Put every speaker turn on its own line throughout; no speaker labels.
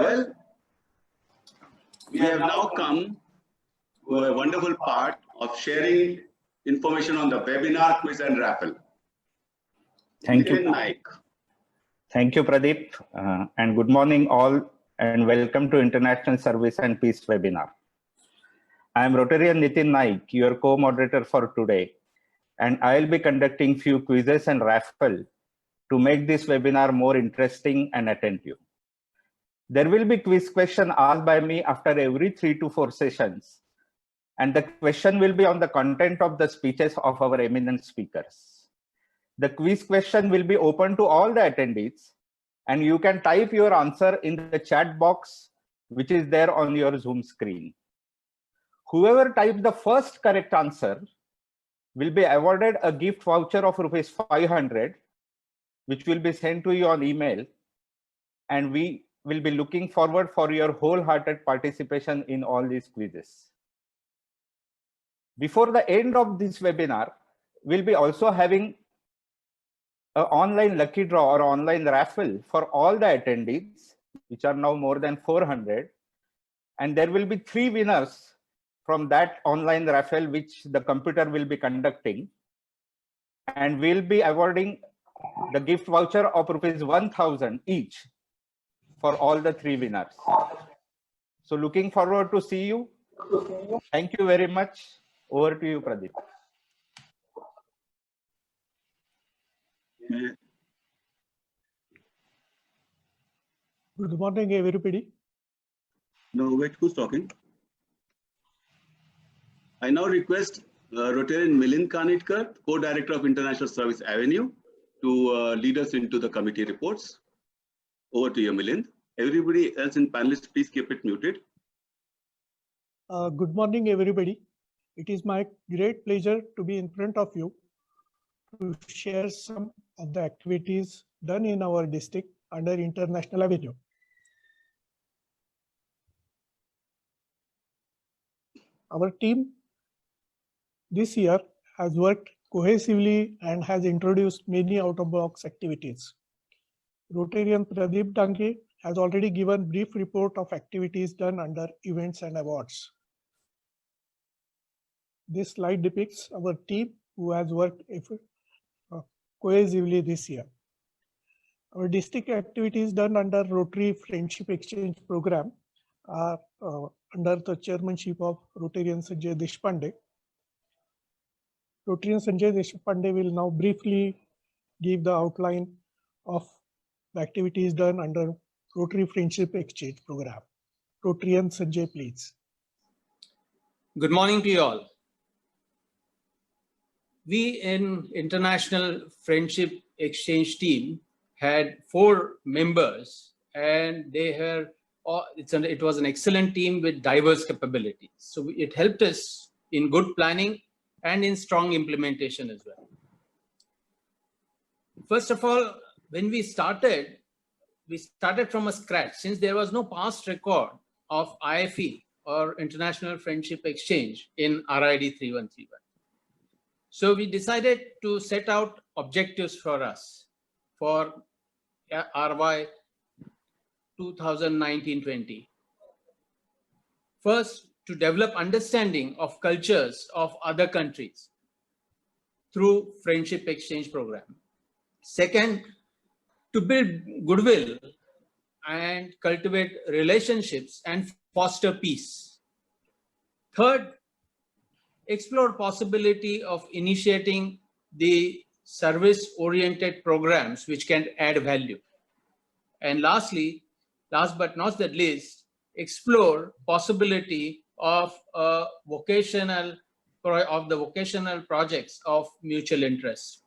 Well, we have now come to a wonderful part of sharing information on the webinar, quiz and raffle.
Thank you.
Nitin Naik.
Thank you, Pradeep. And good morning all, and welcome to International Service and Peace webinar. I am Rotarian Nitin Naik, your co-moderator for today, and I will be conducting few quizzes and raffle to make this webinar more interesting and attentive. There will be quiz question asked by me after every 3 to 4 sessions, and the question will be on the content of the speeches of our eminent speakers. The quiz question will be open to all the attendees, and you can type your answer in the chat box, which is there on your Zoom screen. Whoever types the first correct answer will be awarded a gift voucher of rupees 500, which will be sent to you on email, and we will be looking forward for your wholehearted participation in all these quizzes. Before the end of this webinar, we'll be also having an online lucky draw or online raffle for all the attendees, which are now more than 400. And there will be 3 winners from that online raffle, which the computer will be conducting. And we'll be awarding the gift voucher of rupees 1,000 each for all the 3 winners. So looking forward to see you. Thank you very much. Over to you, Pradeep.
Good morning, everybody.
No, wait, who's talking? I now request Rotarian Milind Kanitkar, Co-Director of International Service Avenue, to lead us into the committee reports. Over to you, Milind. Everybody else in panelists, please keep it muted.
Good morning, everybody. It is my great pleasure to be in front of you to share some of the activities done in our district under International Avenue. Our team this year has worked cohesively and has introduced many out-of-box activities. Rotarian Pradeep Dange has already given brief report of activities done under events and awards. This slide depicts our team who has worked cohesively this year. Our district activities done under Rotary Friendship Exchange Program are under the chairmanship of Rotarian Sanjay Deshpande. Rotarian Sanjay Deshpande will now briefly give the outline of the activities done under Rotary Friendship Exchange Program. Rotarian Sanjay, please.
Good morning to you all. We in International Friendship Exchange team had 4 members, and it was an excellent team with diverse capabilities. So it helped us in good planning and in strong implementation as well. First of all, when we started from a scratch, since there was no past record of IFE or International Friendship Exchange in RID 3131. So we decided to set out objectives for us for RY 2019-20. First, to develop understanding of cultures of other countries through Friendship Exchange Program. Second, to build goodwill and cultivate relationships and foster peace. Third, explore possibility of initiating the service-oriented programs which can add value. And lastly, last but not the least, explore possibility of the vocational projects of mutual interest.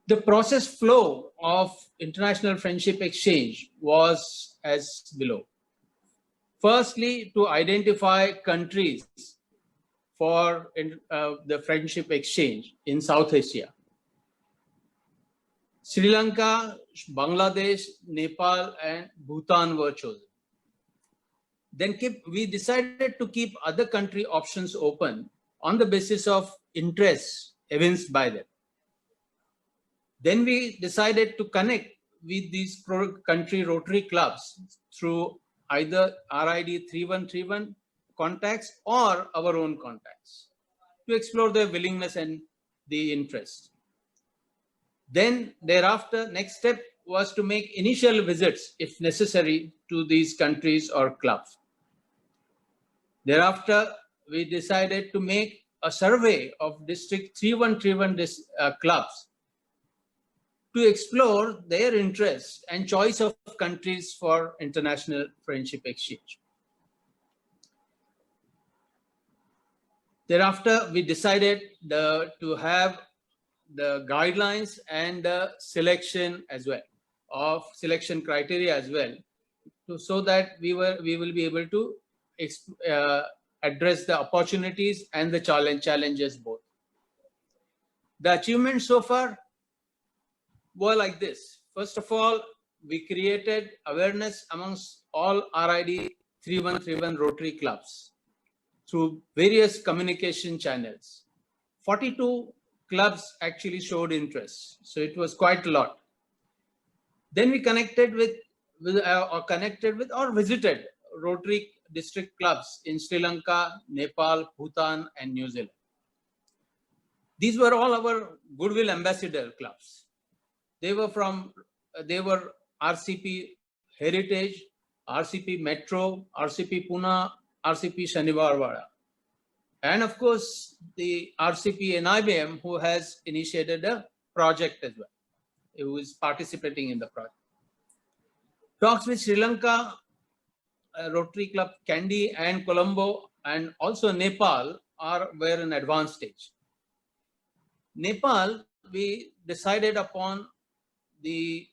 The process flow of International Friendship Exchange was as below. Firstly, to identify countries for the Friendship Exchange in South Asia. Sri Lanka, Bangladesh, Nepal, and Bhutan were chosen. Then we decided to keep other country options open on the basis of interest evinced by them. Then we decided to connect with these country Rotary clubs through either RID 3131 contacts or our own contacts to explore their willingness and the interest. Then thereafter, next step was to make initial visits, if necessary, to these countries or clubs. Thereafter, we decided to make a survey of District 3131 clubs to explore their interest and choice of countries for international friendship exchange. Thereafter, we decided to have the guidelines and the selection as well, of selection criteria as well, so that we will be able to address the opportunities and the challenges both. The achievements so far were like this. First of all, we created awareness amongst all RID 3131 Rotary clubs through various communication channels. 42 clubs actually showed interest, so it was quite a lot. Then we connected with or visited Rotary district clubs in Sri Lanka, Nepal, Bhutan, and New Zealand. These were all our Goodwill Ambassador clubs. They were RCP Heritage, RCP Metro, RCP Pune, RCP Shaniwarwada, and of course the RCP NIBM, who has initiated a project as well, who is participating in the project. Talks with Sri Lanka, Rotary Club Kandy and Colombo, and also Nepal were in advanced stage. Nepal, we decided upon the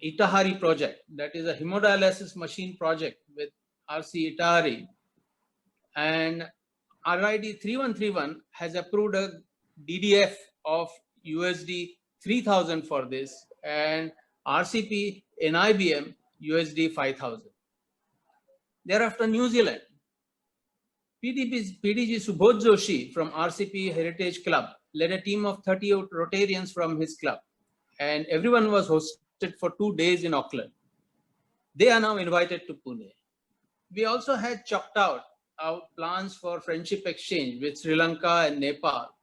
Itahari project, that is a hemodialysis machine project with RC Itahari, and RID 3131 has approved a DDF of USD 3,000 for this, and RCP NIBM USD 5,000. Thereafter, New Zealand, PDG Subodh Joshi from RCP Heritage Club led a team of 30 Rotarians from his club, and everyone was hosted for 2 days in Auckland. They are now invited to Pune. We also had chalked out our plans for friendship exchange with Sri Lanka and Nepal,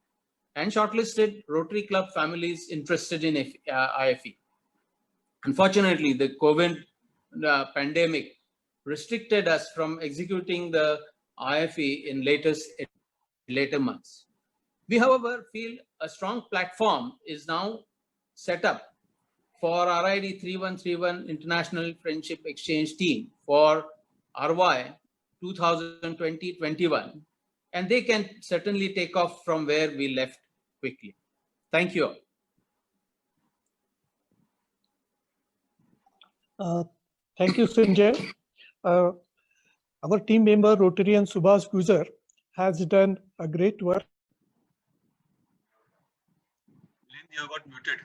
and shortlisted Rotary Club families interested in IFE. Unfortunately, the COVID pandemic restricted us from executing the IFE in later months. We, however, feel a strong platform is now set up for RID 3131 International Friendship Exchange Team for RY 2020-21, and they can certainly take off from where we left quickly. Thank you all.
Thank you, Sanjay. Our team member, Rotarian Subhash Gujar, has done a great work.
Milind, you got muted.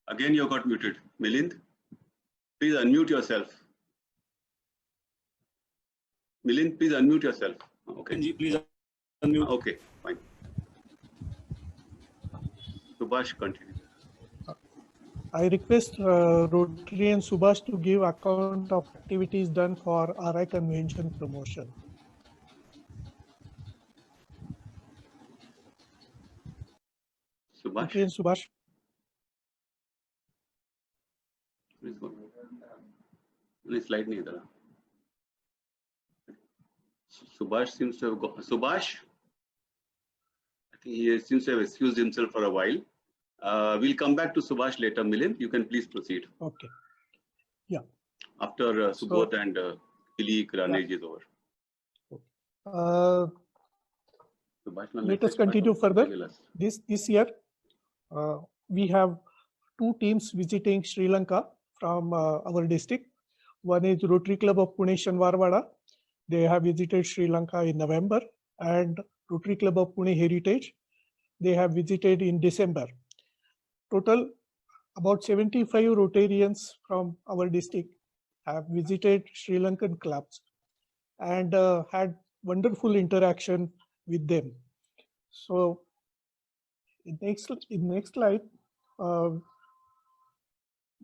Again, you got muted. Milind, please unmute yourself. Milind, please unmute yourself. Okay.
Please unmute.
Okay, fine. Subhash, continue.
I request Rotarian Subhash to give account of activities done for RI convention promotion.
Subhash,
Rotarian Subhash.
please go. Any slide nahi idhar. Subhash seems to have gone. Subhash, I think he seems to have excused himself for a while. We'll come back to Subhash later. Milind, you can please proceed.
Okay. Yeah.
After Subodh and Kili Kranage is over. Subhash,
Let us continue further. This year, we have 2 teams visiting Sri Lanka from our district. One is Rotary Club of Pune Shaniwarwada. They have visited Sri Lanka in November, and Rotary Club of Pune Heritage, they have visited in December. Total, about 75 Rotarians from our district have visited Sri Lankan clubs and had wonderful interaction with them. So in next slide,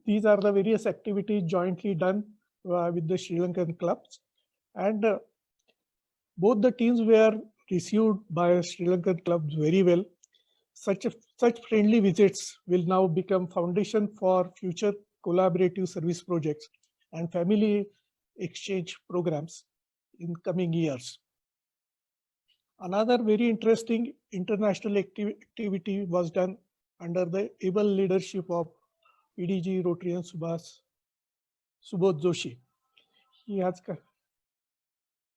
these are the various activities jointly done with the Sri Lankan clubs, and both the teams were received by Sri Lankan clubs very well. Such friendly visits will now become foundation for future collaborative service projects and family exchange programs in coming years. Another very interesting international activity was done under the able leadership of PDG Rotarian Subodh Joshi. He has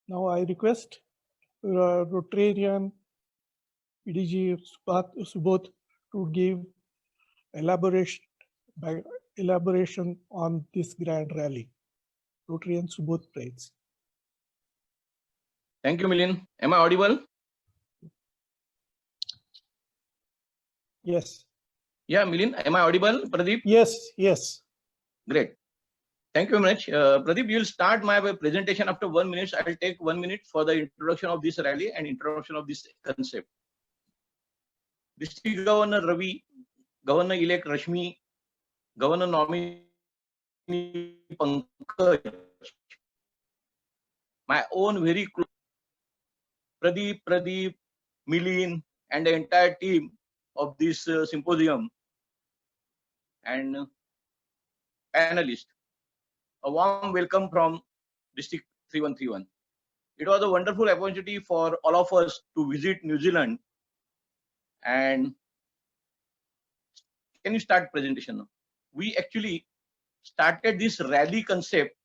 now I request Rotarian PDG Subodh to give elaboration on this grand rally. Rotarian Subodh, please.
Thank you, Milind. Am I audible?
Yes.
Yeah, Milind, am I audible? Pradeep?
Yes.
Great. Thank you very much. Pradeep, you'll start my presentation after 1 minute. I will take 1 minute for the introduction of this rally and introduction of this concept. District Governor Ravi, Governor-elect Rashmi, Governor nominee Pankaj, my own very close Pradeep, Milind, and the entire team of this symposium and panelists. A warm welcome from District 3131. It was a wonderful opportunity for all of us to visit New Zealand. And can you start presentation now? We actually started this rally concept.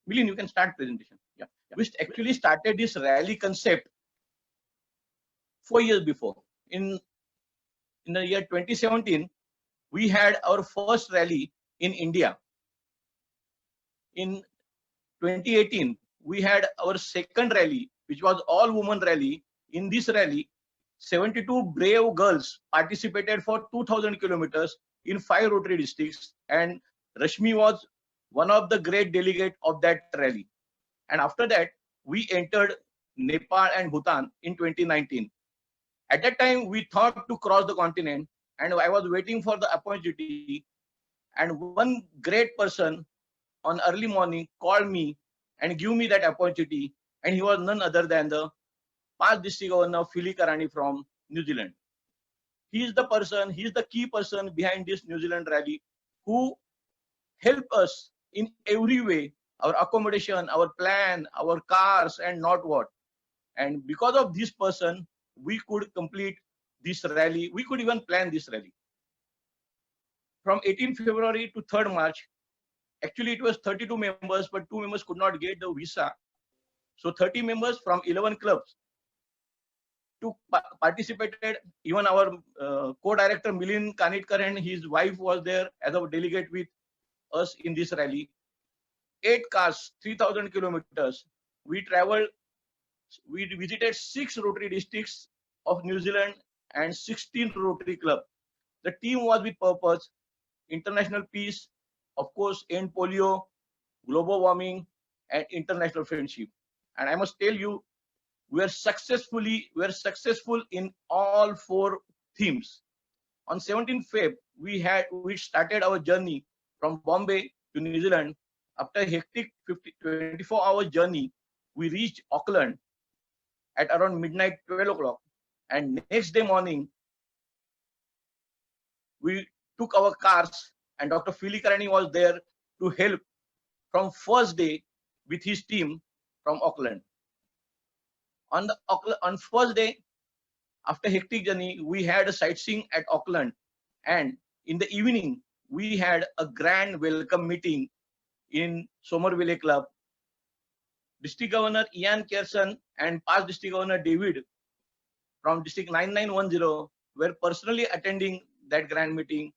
Milind, you can start presentation. Yeah. We actually started this rally concept 4 years before. In the year 2017, we had our first rally in India. In 2018, we had our second rally, which was all-woman rally. In this rally, 72 brave girls participated for 2,000 kilometers in 5 Rotary districts, and Rashmi was one of the great delegates of that rally. And after that, we entered Nepal and Bhutan in 2019. At that time, we thought to cross the continent, and I was waiting for the opportunity. And one great person on early morning called me and gave me that opportunity. And he was none other than the past district governor, Phili Karani from New Zealand. He is the key person behind this New Zealand rally, who helped us in every way, our accommodation, our plan, our cars, and not what. And because of this person, we could complete this rally. We could even plan this rally. From 18 February to 3rd March, actually it was 32 members, but 2 members could not get the visa. So 30 members from 11 clubs participated. Even our co-director Milind Kanitkar and his wife was there as a delegate with us in this rally. 8 cars, 3,000 kilometers. We traveled. We visited 6 Rotary districts of New Zealand and 16 Rotary clubs. The team was with purpose: international peace, of course, end polio, global warming, and international friendship. And I must tell you, we are successful in all 4 themes. On 17th Feb, we started our journey from Bombay to New Zealand. After a hectic 24-hour journey, we reached Auckland at around midnight, 12 o'clock. And next day morning, we took our cars, and Dr. Phili Karani was there to help from first day with his team from Auckland. On first day, after hectic journey, we had a sightseeing at Auckland, and in the evening, we had a grand welcome meeting in Somerville Club. District Governor Ian Kerson and past District Governor David from District 9910 were personally attending that grand meeting.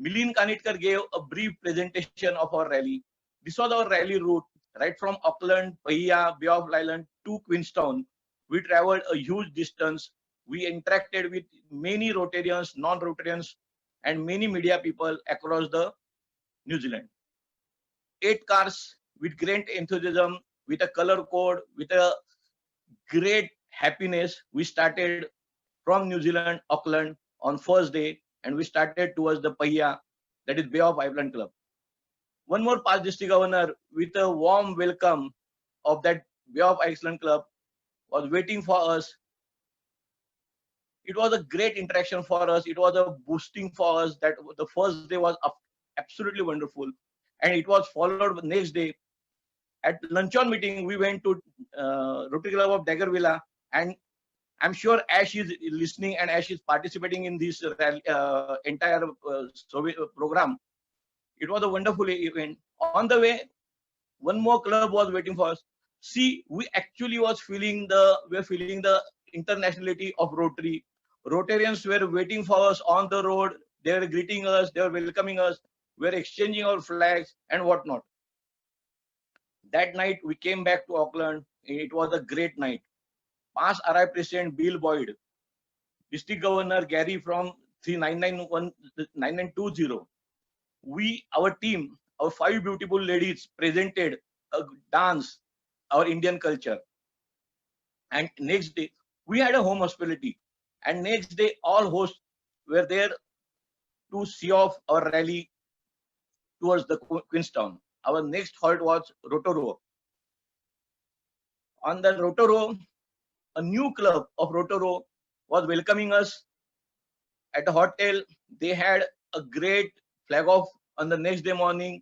Milind Kanitkar gave a brief presentation of our rally. This was our rally route, right from Auckland, Paia, Bay of Island to Queenstown. We traveled a huge distance. We interacted with many Rotarians, non-Rotarians, and many media people across the New Zealand. 8 cars with great enthusiasm, with a color code, with a great happiness, we started from New Zealand, Auckland on first day, and we started towards the Pahiya, that is Bay of Ireland Club. One more past district governor with a warm welcome of that Bay of Iceland Club was waiting for us. It was a great interaction for us. It was a boosting for us. That the first day was absolutely wonderful, and it was followed the next day. At luncheon meeting, we went to Rotary Club of Daggervilla, and I'm sure as she's listening and as she's participating in this entire program, it was a wonderful event. On the way, one more club was waiting for us. See, we actually were feeling the internationality of Rotary. Rotarians were waiting for us on the road. They were greeting us. They were welcoming us. We were exchanging our flags and whatnot. That night, we came back to Auckland. It was a great night. Past RI President Bill Boyd, District Governor Gary from 9920. Our team, our 5 beautiful ladies presented a dance, our Indian culture. And next day, we had a home hospitality. And next day, all hosts were there to see off our rally towards the Queenstown. Our next halt was Rotorua. On the Rotorua, a new club of Rotorua was welcoming us at a hotel. They had a great flag off on the next day morning,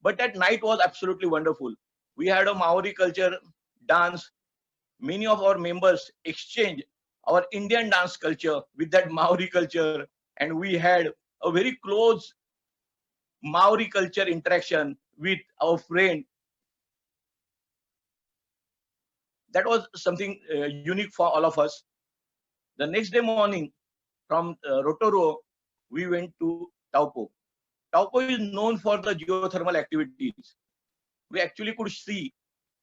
but that night was absolutely wonderful. We had a Maori culture dance. Many of our members exchanged our Indian dance culture with that Maori culture, and we had a very close Maori culture interaction with our friend. That was something unique for all of us. The next day morning, from Rotorua, we went to Taupo. Taupo is known for the geothermal activities. We actually could see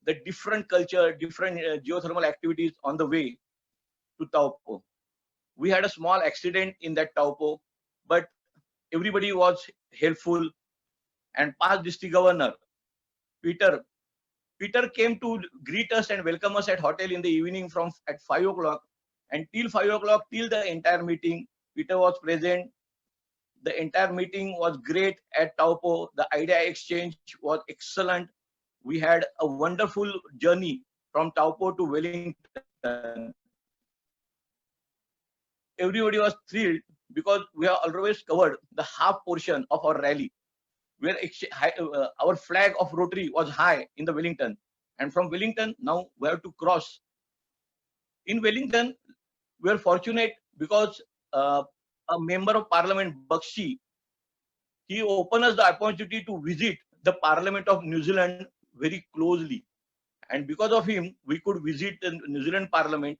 the different culture, different geothermal activities on the way to Taupo. We had a small accident in that Taupo, but everybody was helpful. And past district governor, Peter came to greet us and welcome us at hotel in the evening at 5 o'clock. And till 5 o'clock, till the entire meeting, Peter was present. The entire meeting was great at Taupo. The idea exchange was excellent. We had a wonderful journey from Taupo to Wellington. Everybody was thrilled because we have always covered the half portion of our rally, where our flag of Rotary was high in the Wellington. And from Wellington, now we have to cross. In Wellington, we are fortunate because a member of Parliament, Bakshi, he opened us the opportunity to visit the Parliament of New Zealand very closely. And because of him, we could visit the New Zealand Parliament.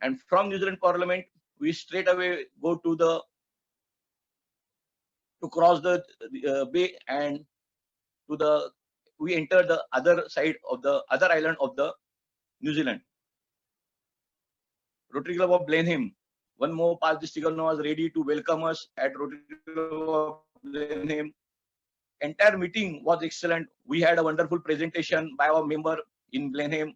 And from New Zealand Parliament, we straight away go to cross the bay and we enter the other side of the other island of the New Zealand. Rotary Club of Blenheim, one more past district governor was ready to welcome us at Rotary Club of Blenheim. Entire meeting was excellent. We had a wonderful presentation by our member in Blenheim.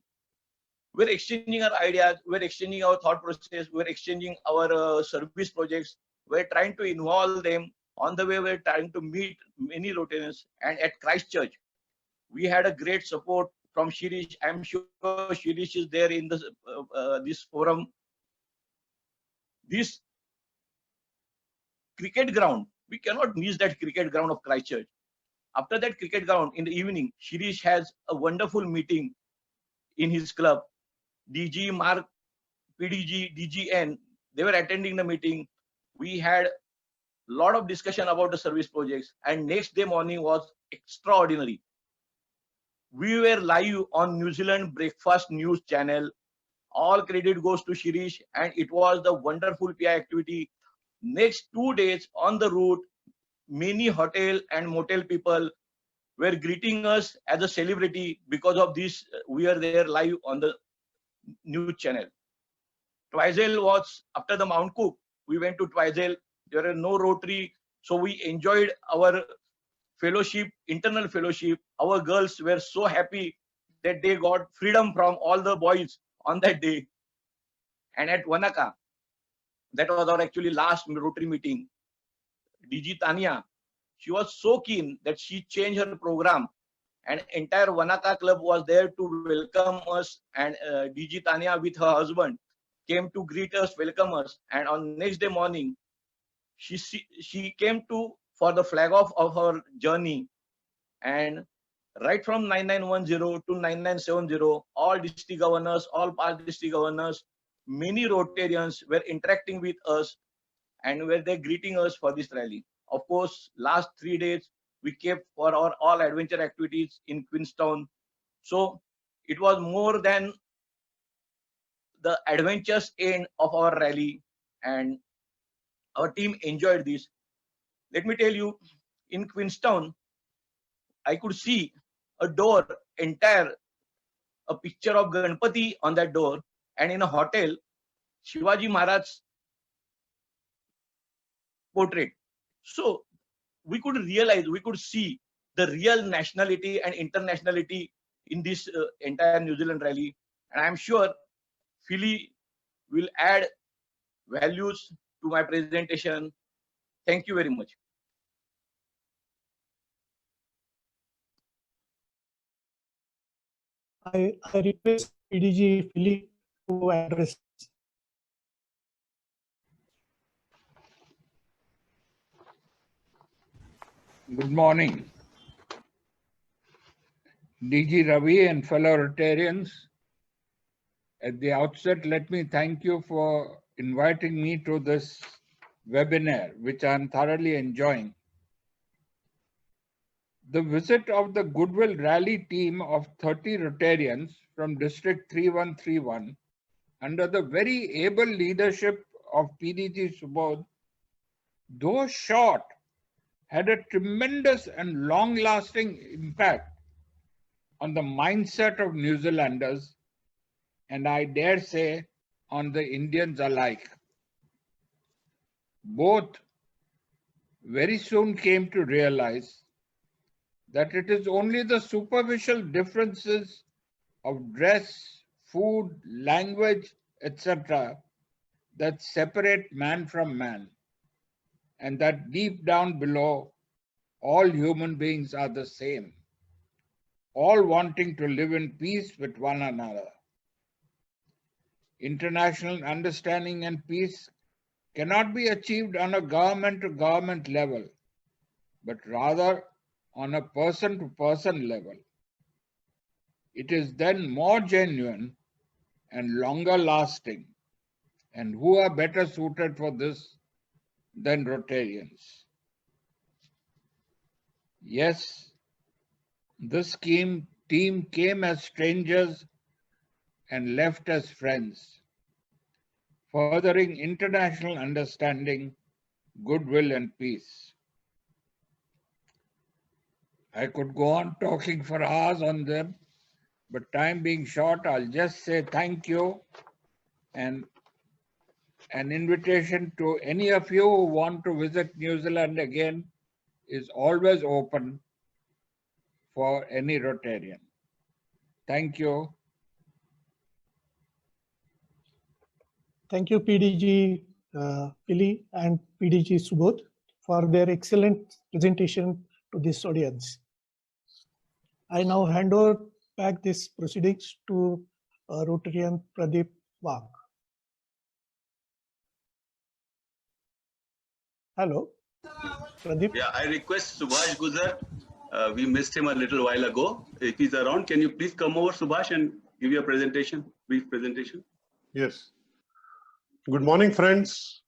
We're exchanging our ideas, we're exchanging our thought process, we're exchanging our service projects. We're trying to involve them. On the way, we're trying to meet many Rotarians. And at Christchurch, we had a great support from Shirish. I'm sure Shirish is there in this forum. This cricket ground, we cannot miss that cricket ground of Christchurch. After that cricket ground, in the evening, Shirish has a wonderful meeting in his club. DG, Mark, PDG, DGN, they were attending the meeting. We had a lot of discussion about the service projects, and next day morning was extraordinary. We were live on New Zealand Breakfast News Channel. All credit goes to Shirish, and it was the wonderful PI activity. Next 2 days on the route, many hotel and motel people were greeting us as a celebrity because of this. We are there live on the news channel. Twizel was after the Mount Cook. We went to Twizel. There were no Rotary, so we enjoyed our fellowship, internal fellowship. Our girls were so happy that they got freedom from all the boys on that day. And at Vanaka, that was our actually last Rotary meeting, DG Tania, she was so keen that she changed her program, and entire Vanaka club was there to welcome us, and DG Tania with her husband came to greet us, welcome us, and on next day morning, she came to for the flag off of her journey, and right from 9910 to 9970, all district governors, all past district governors, many Rotarians were interacting with us and were they greeting us for this rally. Of course, last 3 days we kept for our all adventure activities in Queenstown. So it was more than the adventurous end of our rally, and our team enjoyed this. Let me tell you, in Queenstown, I could see a door entire, a picture of Ganpati on that door, and in a hotel, Shivaji Maharaj's portrait. So we could realize, we could see the real nationality and internationality in this entire New Zealand rally. And I'm sure Philly will add values to my presentation. Thank you very much.
I request PDG Philip to address.
Good morning. DG Ravi and fellow Rotarians, at the outset, let me thank you for inviting me to this webinar, which I'm thoroughly enjoying. The visit of the Goodwill Rally team of 30 Rotarians from District 3131 under the very able leadership of PDG Subodh, though short, had a tremendous and long-lasting impact on the mindset of New Zealanders, and I dare say on the Indians alike. Both very soon came to realize that it is only the superficial differences of dress, food, language, etc. that separate man from man, and that deep down below, all human beings are the same, all wanting to live in peace with one another. International understanding and peace cannot be achieved on a government-to-government level, but rather on a person-to-person level. It is then more genuine and longer lasting, and who are better suited for this than Rotarians? Yes, this team came as strangers and left as friends, furthering international understanding, goodwill, and peace. I could go on talking for hours on them, but time being short, I'll just say thank you, and an invitation to any of you who want to visit New Zealand again is always open for any Rotarian. Thank you.
Thank you, PDG Philly and PDG Subodh for their excellent presentation to this audience. I now hand over back this proceedings to Rotarian Pradeep Wagh. Hello, Pradeep.
Yeah, I request Subhash Gujar. We missed him a little while ago. If he's around, can you please come over, Subhash, and give your presentation, brief presentation?
Yes. Good morning, friends.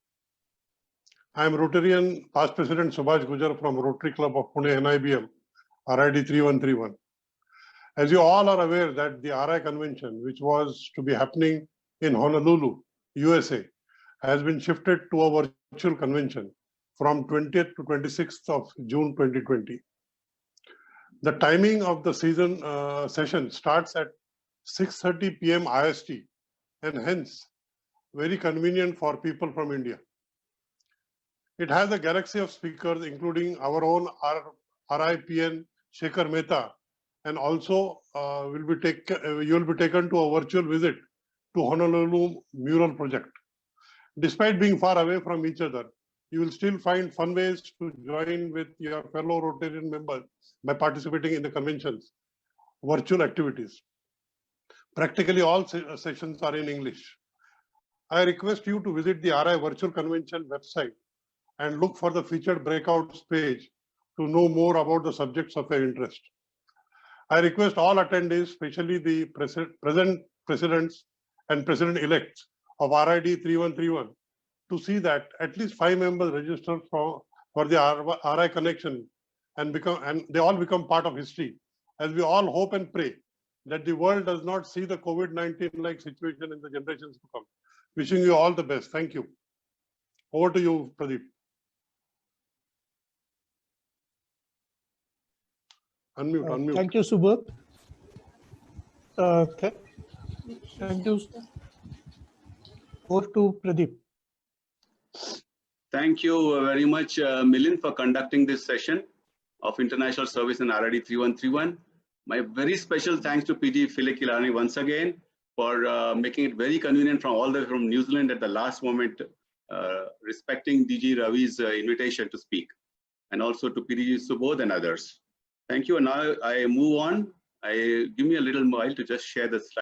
I am Rotarian past President Subhash Gujar from Rotary Club of Pune NIBM, RID 3131. As you all are aware that the RI convention, which was to be happening in Honolulu, USA, has been shifted to a virtual convention from 20th to 26th of June 2020. The timing of the session starts at 6:30 p.m. IST, and hence very convenient for people from India. It has a galaxy of speakers, including our own RIPN Shekhar Mehta, and also you will be taken to a virtual visit to Honolulu Mural Project. Despite being far away from each other, you will still find fun ways to join with your fellow Rotarian members by participating in the convention's virtual activities. Practically all sessions are in English. I request you to visit the RI Virtual Convention website and look for the featured breakouts page to know more about the subjects of your interest. I request all attendees, especially the present presidents and president-elects of RID 3131, to see that at least 5 members register for the RI connection and they all become part of history, as we all hope and pray that the world does not see the COVID-19 like situation in the generations to come. Wishing you all the best. Thank you. Over to you, Pradeep. Unmute.
Thank you, Subodh. Thank you. Over to Pradeep.
Thank you very much, Milind, for conducting this session of International Service in RID 3131. My very special thanks to PD Filekilani once again for making it very convenient from New Zealand at the last moment, respecting DG Ravi's invitation to speak, and also to PD Subodh and others. Thank you. And now I move on. Give me a little while to just share the slide.